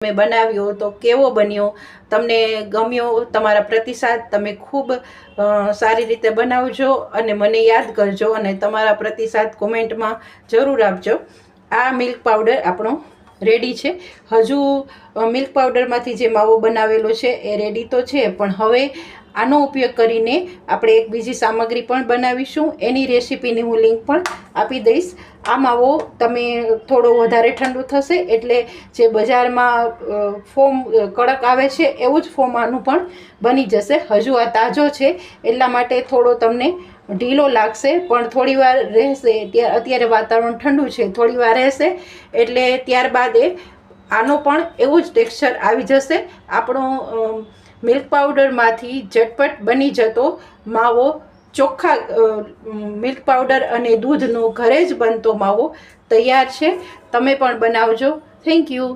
મેં બનાવ્યો તો કેવો બન્યો, તમને ગમ્યો, તમારા પ્રતિસાદ તમે ખૂબ સારી રીતે બનાવજો અને મને યાદ કરજો અને તમારા પ્રતિસાદ કોમેન્ટમાં જરૂર આપજો. આ મિલ્ક પાવડર આપણો રેડી છે. હજુ મિલ્ક પાવડરમાંથી જે માવો બનાવેલો છે એ રેડી તો છે, પણ હવે આનો ઉપયોગ કરીને આપણે એક બીજી સામગ્રી પણ બનાવીશું. એની રેસીપીની હું લિંક પણ આપી દઈશ. આ માવો તમે થોડો વધારે ઠંડુ થશે એટલે જે બજારમાં ફોર્મ કડક આવે છે એવું જ ફોર્મ આનું પણ બની જશે. હજુ આ તાજો છે એટલા માટે થોડો તમને ઢીલો લાગશે, પણ થોડી વાર રહેશે. અત્યારે વાતાવરણ ઠંડુ છે, થોડી વાર રહેશે એટલે ત્યારબાદ આનો પણ એવું જ ટેક્સચર આવી જશે. આપણો મિલ્ક પાવડરમાંથી ઝટપટ બની જતો માવો, ચોખ્ખા મિલ્ક પાવડર અને દૂધનો ઘરે જ બનતો માવો તૈયાર છે. તમે પણ બનાવજો. Thank you.